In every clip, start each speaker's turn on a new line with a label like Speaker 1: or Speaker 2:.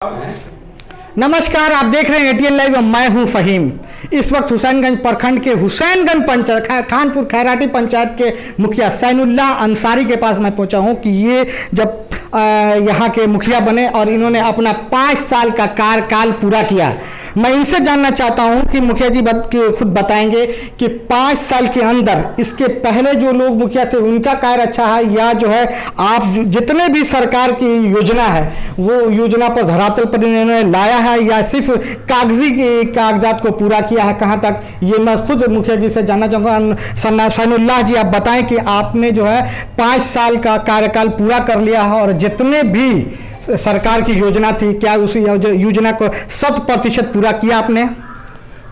Speaker 1: नमस्कार, आप देख रहे हैं एटीएन लाइव और मैं हूं फहीम। इस वक्त हुसैनगंज प्रखंड के हुसैनगंज पंचायत खानपुर खैराटी पंचायत के मुखिया सैनुल्लाह अंसारी के पास मैं पहुंचा हूं कि ये जब यहाँ के मुखिया बने और इन्होंने अपना 5 साल का कार्यकाल पूरा किया। मैं इनसे जानना चाहता हूं कि मुखिया जी खुद बताएंगे कि 5 साल के अंदर इसके पहले जो लोग मुखिया थे उनका कार्य अच्छा है या जो है आप जितने भी सरकार की योजना है वो योजना पर धरातल पर इन्होंने लाया है या सिर्फ कागजी के कागजात को पूरा किया है, कहाँ तक, ये मैं खुद मुखिया जी से जानना चाहूँगा। सैनुल्लाह जी, आप बताएं कि आपने जो है 5 साल का कार्यकाल पूरा कर लिया है और जितने भी सरकार की योजना थी क्या उस योजना को 100% पूरा किया आपने?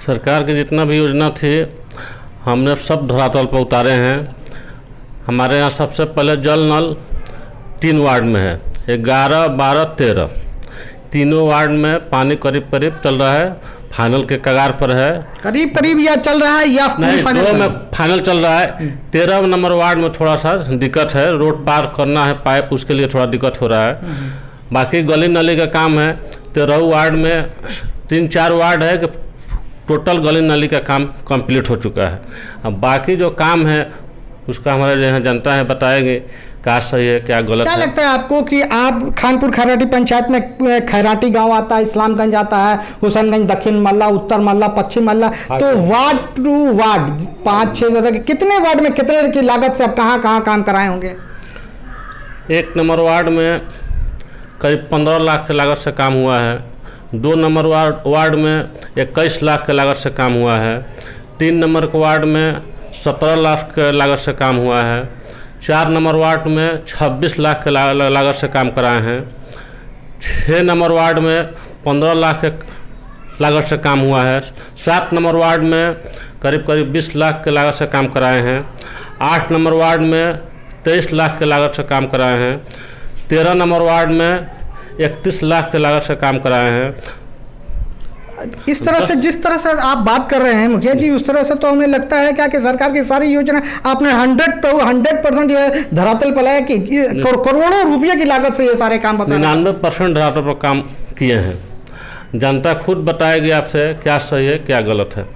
Speaker 2: सरकार की जितना भी योजना थी हमने सब धरातल पर उतारे हैं। हमारे यहाँ सबसे पहले जल नल 3 वार्ड में है, 11, 12, 13 तीनों वार्ड में पानी करीब करीब चल रहा है, फाइनल के कगार पर है।
Speaker 1: करीब करीब या चल रहा है या
Speaker 2: नहीं, 2 में फाइनल चल रहा है। 13 नंबर वार्ड में थोड़ा सा दिक्कत है, रोड पार करना है पाइप, उसके लिए थोड़ा दिक्कत हो रहा है। बाकी गली नाली का काम है। 13 वार्ड में 3-4 वार्ड है कि टोटल गली नाली का काम कंप्लीट हो चुका है। अब बाकी जो काम है उसका हमारे यहाँ जनता है बताएंगे क्या सही है क्या गलत है।
Speaker 1: क्या लगता है आपको कि आप खानपुर खैराटी पंचायत में खैराटी गांव आता है, इस्लामगंज आता है, हुसैनगंज, दक्षिण मल्ला, उत्तर मल्ला, पश्चिम मल्ला, तो वार्ड टू वार्ड 5-6 जगह के कितने वार्ड में कितने की लागत से आप कहाँ काम कराए होंगे?
Speaker 2: 1 नंबर वार्ड में करीब 15 लाख की लागत से काम हुआ है। 2 नंबर वार्ड में 21 लाख की लागत से काम हुआ है। 3 नंबर के वार्ड में 17 लाख के लागत से काम हुआ है। 4 नंबर वार्ड में 26 लाख के लागत से काम कराए हैं। 6 नंबर वार्ड में 15 लाख के लागत से काम हुआ है। 7 नंबर वार्ड में करीब 20 लाख के लागत से काम कराए हैं। 8 नंबर वार्ड में 23 लाख के लागत से काम कराए हैं। 13 नंबर वार्ड में 31 लाख के लागत से काम कराए हैं।
Speaker 1: इस तरह से जिस तरह से आप बात कर रहे हैं मुखिया जी, उस तरह से तो हमें लगता है क्या कि सरकार की सारी योजना आपने 100% जो है धरातल पर लाया कि करोड़ों रुपये की लागत से ये सारे काम बताए।
Speaker 2: 99% धरातल पर काम किए हैं। जनता खुद बताएगी आपसे क्या सही है क्या गलत है।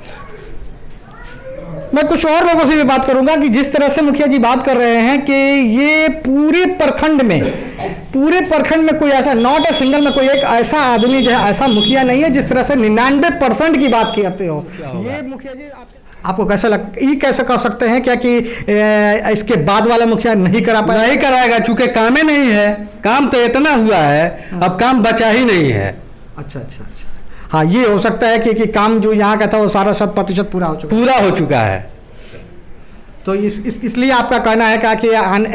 Speaker 1: मैं कुछ और लोगों से भी बात करूंगा कि जिस तरह से मुखिया जी बात कर रहे हैं कि ये पूरे प्रखंड में कोई ऐसा नॉट ए सिंगल में कोई एक ऐसा आदमी जो है ऐसा मुखिया नहीं है जिस तरह से 99% की बात करते हो। ये मुखिया जी आपको कैसा लगता, ये कैसे कर सकते हैं क्या कि इसके बाद वाला मुखिया नहीं करा पाया?
Speaker 3: नहीं कराएगा, चूंकि काम ही नहीं है। काम तो इतना हुआ है, अब काम बचा ही नहीं है।
Speaker 1: अच्छा, हाँ, ये हो सकता है कि काम जो यहाँ का था वो सारा 100% पूरा हो चुका है। तो इसलिए आपका कहना है क्या कि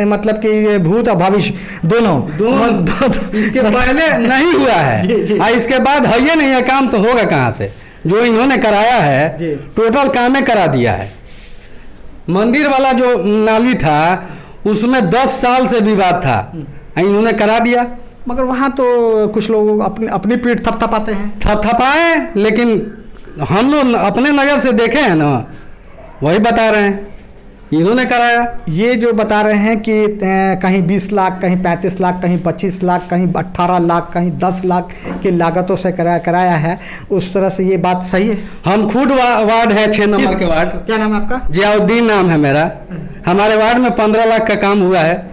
Speaker 1: मतलब कि भूत और भविष्य दोनों
Speaker 3: इसके पहले नहीं हुआ है और इसके बाद है ही नहीं है। काम तो होगा कहाँ से? जो इन्होंने कराया है टोटल काम करा दिया है। मंदिर वाला जो नाली था उसमें 10 साल से विवाद था, इन्होंने करा दिया।
Speaker 1: मगर वहाँ तो कुछ लोग अपनी पीठ थपथपाते हैं।
Speaker 3: थपथपाए, लेकिन हम लोग अपने नज़र से देखे हैं ना, वही बता रहे हैं इन्होंने कराया।
Speaker 1: ये जो बता रहे हैं कि कहीं 20 लाख, कहीं 35 लाख, कहीं 25 लाख, कहीं 18 लाख, कहीं 10 लाख की लागतों से कराया है, उस तरह से ये बात सही है?
Speaker 3: हम खुद वार्ड है 6 नंबर के वार्ड।
Speaker 1: क्या नाम है आपका?
Speaker 3: जियाउद्दीन नाम है मेरा। हमारे वार्ड में 15 लाख का काम हुआ है।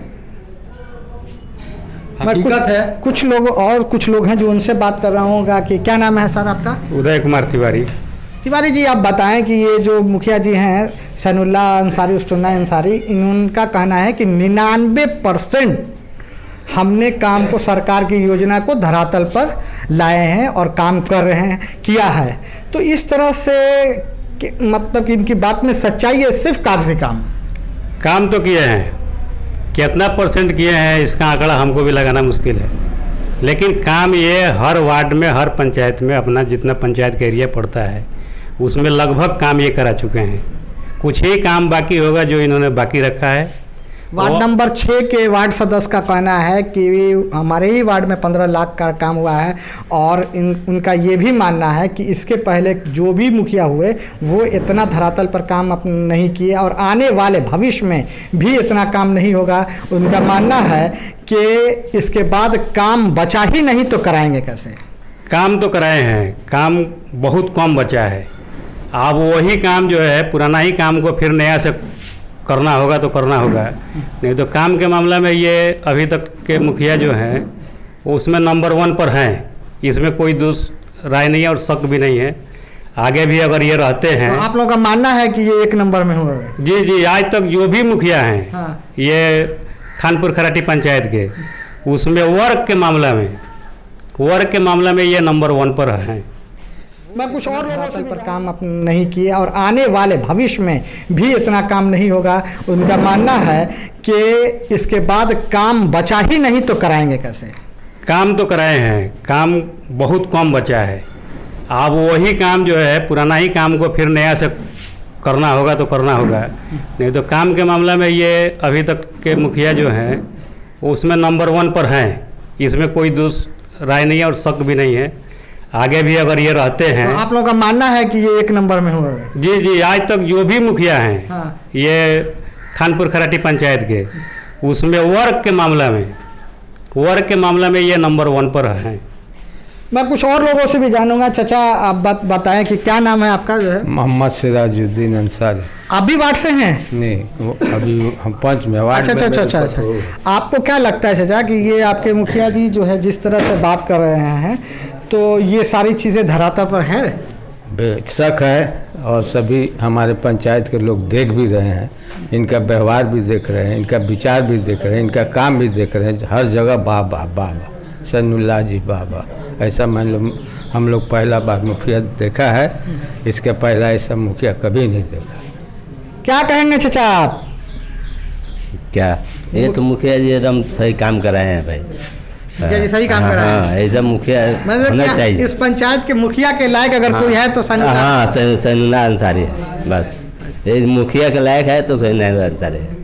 Speaker 3: हकीकत है। कुछ
Speaker 1: लोग हैं जो उनसे बात कर रहा हूँ कि क्या नाम है सर आपका?
Speaker 4: उदय कुमार तिवारी।
Speaker 1: तिवारी जी, आप बताएं कि ये जो मुखिया जी हैं सैनुल्लाह अंसारी, उस्तुन्ना अंसारी, इनका कहना है कि 99% हमने काम को, सरकार की योजना को धरातल पर लाए हैं और काम कर रहे हैं, किया है। तो इस तरह से मतलब कि इनकी बात में सच्चाई है? सिर्फ कागजी काम
Speaker 4: तो किए हैं, कितना % किए हैं इसका आंकड़ा हमको भी लगाना मुश्किल है, लेकिन काम ये हर वार्ड में, हर पंचायत में, अपना जितना पंचायत का एरिया पड़ता है उसमें लगभग काम ये करा चुके हैं। कुछ ही काम बाकी होगा जो इन्होंने बाकी रखा है।
Speaker 1: वार्ड नंबर 6 के वार्ड सदस्य का कहना है कि हमारे ही वार्ड में 15 लाख का काम हुआ है और उनका ये भी मानना है कि इसके पहले जो भी मुखिया हुए वो इतना धरातल पर काम नहीं किए और आने वाले भविष्य में भी इतना काम नहीं होगा। उनका मानना है कि इसके बाद काम बचा ही नहीं तो कराएंगे कैसे।
Speaker 4: काम तो कराए हैं, काम बहुत कम बचा है। अब वही काम जो है पुराना ही काम को फिर नया से करना होगा तो करना होगा, नहीं तो काम के मामला में ये अभी तक के मुखिया जो हैं उसमें नंबर 1 पर हैं, इसमें कोई राय नहीं है और शक भी नहीं है। आगे भी अगर ये रहते हैं
Speaker 1: तो आप लोगों का मानना है कि ये 1 नंबर में हुआ है?
Speaker 4: जी जी, आज तक जो भी मुखिया हैं
Speaker 1: हाँ।
Speaker 4: ये खानपुर खराटी पंचायत के, उसमें वर्क के मामला में ये नंबर 1 पर हैं।
Speaker 1: मैं कुछ और लोगों से पर काम अपने नहीं किए और आने वाले भविष्य में भी इतना काम नहीं होगा। उनका मानना है कि इसके बाद काम बचा ही नहीं तो कराएंगे कैसे?
Speaker 4: काम तो कराए हैं, काम बहुत कम बचा है। अब वही काम जो है पुराना ही काम को फिर नया से करना होगा तो करना होगा, नहीं तो काम के मामला में ये अभी तक के मुखिया जो हैं उसमें नंबर 1 पर हैं, इसमें कोई राय नहीं है और शक भी नहीं है। आगे भी अगर ये रहते हैं
Speaker 1: तो आप लोगों का मानना है कि ये 1 नंबर में हुआ है?
Speaker 4: जी जी, आज तक जो भी मुखिया हैं
Speaker 1: हाँ।
Speaker 4: ये खानपुर खराटी पंचायत के, उसमें वर्क के मामला में ये नंबर 1 पर हैं।
Speaker 1: मैं कुछ और लोगों से भी जानूंगा। चाचा आप बताएं कि क्या नाम है आपका? जो है
Speaker 5: मोहम्मद सिराजुद्दीन अंसारी।
Speaker 1: आप भी वार्ड से हैं?
Speaker 5: नहीं, अभी हम 5 में वार्ड।
Speaker 1: अच्छा। आपको क्या लगता है चाचा कि ये आपके मुखिया जी जो है जिस तरह से बात कर रहे हैं तो ये सारी चीज़ें धरातल पर हैं?
Speaker 5: बेशक है, और सभी हमारे पंचायत के लोग देख भी रहे हैं, इनका व्यवहार भी देख रहे हैं, इनका विचार भी देख रहे हैं, इनका काम भी देख रहे हैं। हर जगह बाबा सैनुल्लाह जी बाबा, ऐसा हम लोग पहला बार मुखिया देखा है, इसके पहला ऐसा मुखिया कभी नहीं देखा।
Speaker 1: क्या कहेंगे चाचा आप?
Speaker 6: क्या ये तो मुखिया जी एकदम सही काम कर रहे हैं भाई।
Speaker 1: मुखिया जी सही काम कर रहे हैं।
Speaker 6: हाँ, ऐसा मुखिया होना चाहिए।
Speaker 1: इस पंचायत के मुखिया के लायक अगर कोई है तो
Speaker 6: सैनुल्लाह अंसारी है, बस ये मुखिया के लायक है तो सैनुल्लाह अंसारी है।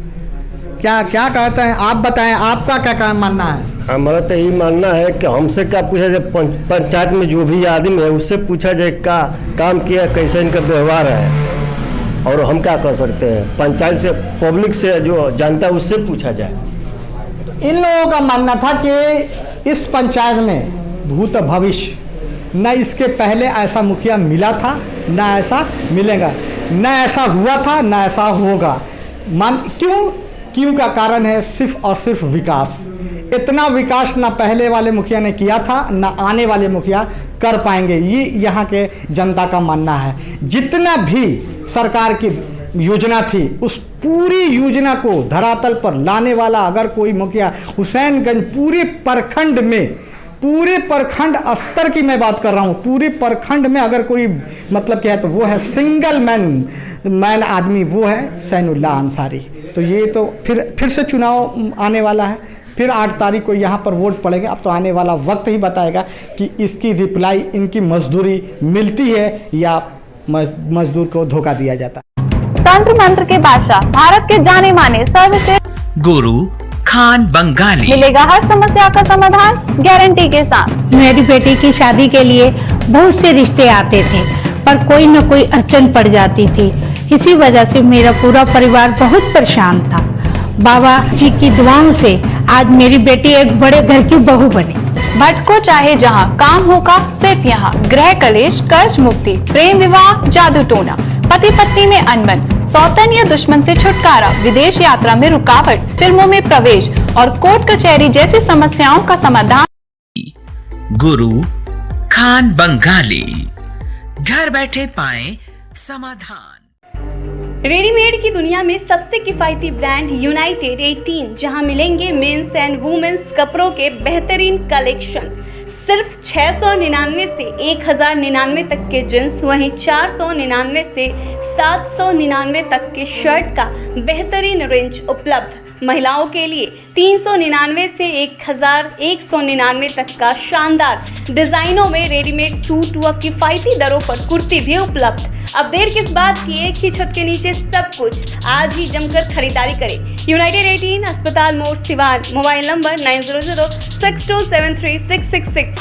Speaker 1: क्या कहते हैं आप? बताएं आपका क्या मानना है?
Speaker 7: हमारा तो यही मानना है कि हमसे क्या पूछा जाए, पंचायत में जो भी आदमी है उससे पूछा जाए क्या काम किया, कैसे इनका व्यवहार है, और हम क्या कर सकते हैं। पंचायत से, पब्लिक से, जो जानता है उससे पूछा जाए।
Speaker 1: इन लोगों का मानना था कि इस पंचायत में भूत भविष्य न इसके पहले ऐसा मुखिया मिला था, न ऐसा मिलेगा, न ऐसा हुआ था, न ऐसा होगा। क्यों का कारण है सिर्फ और सिर्फ विकास। इतना विकास ना पहले वाले मुखिया ने किया था, ना आने वाले मुखिया कर पाएंगे, ये यहाँ के जनता का मानना है। जितना भी सरकार की योजना थी उस पूरी योजना को धरातल पर लाने वाला अगर कोई मुखिया हुसैनगंज पूरे प्रखंड स्तर की मैं बात कर रहा हूँ, पूरे प्रखंड में अगर कोई मतलब क्या है तो वो है सिंगल मैन आदमी, वो है सैनुल्लाह अंसारी। तो ये तो फिर से चुनाव आने वाला है, फिर 8 तारीख को यहाँ पर वोट पड़ेगा। अब तो आने वाला वक्त ही बताएगा कि इसकी रिप्लाई, इनकी मजदूरी मिलती है या मजदूर को धोखा दिया जाता है।
Speaker 8: तंत्र मंत्र के बादशाह, भारत के जाने माने सर्वश्रेष्ठ गुरु खान बंगाली, मिलेगा हर समस्या का समाधान गारंटी के साथ।
Speaker 9: मेरी बेटी की शादी के लिए बहुत से रिश्ते आते थे, पर कोई न कोई अड़चन पड़ जाती थी। इसी वजह से मेरा पूरा परिवार बहुत परेशान था। बाबा जी की दुआओं से आज मेरी बेटी एक बड़े घर की बहू बनी।
Speaker 8: भटको चाहे जहाँ, काम होगा सिर्फ यहाँ। गृह कलेश, कर्ज मुक्ति, प्रेम विवाह, जादू टोना, पति पत्नी में अनबन, सौतन या दुश्मन से छुटकारा, विदेश यात्रा में रुकावट, फिल्मों में प्रवेश और कोर्ट कचहरी जैसी समस्याओं का समाधान।
Speaker 10: गुरु खान बंगाली, घर बैठे पाएं समाधान।
Speaker 11: रेडीमेड की दुनिया में सबसे किफायती ब्रांड यूनाइटेड 18, जहां मिलेंगे मेंस एंड वुमेन्स कपड़ों के बेहतरीन कलेक्शन। सिर्फ 699 से 1099 तक के जींस, वहीं 499 से 799 तक के शर्ट का बेहतरीन रेंज उपलब्ध। महिलाओं के लिए 399 से 1199 तक का शानदार डिजाइनों में रेडीमेड सूट व किफायती दरों पर कुर्ती भी उपलब्ध। अब देर किस बात की, एक ही छत के नीचे सब कुछ। आज ही जमकर खरीदारी करें। यूनाइटेड 18, अस्पताल मोड़, सिवान। Mobile number 9006273666।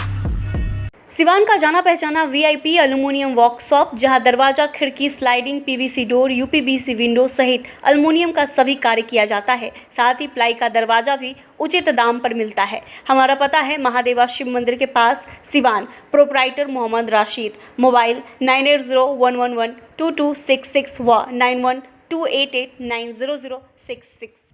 Speaker 11: सिवान का जाना पहचाना वीआईपी एल्युमिनियम वर्कशॉप, जहां दरवाजा, खिड़की, sliding, PVC door, UPVC window सहित एल्युमिनियम का सभी कार्य किया जाता है। साथ ही प्लाई का दरवाजा भी उचित दाम पर मिलता है। हमारा पता है महादेवा शिव मंदिर के पास, सिवान। प्रोपराइटर मोहम्मद राशिद। मोबाइल 9801112266 व 9128890066।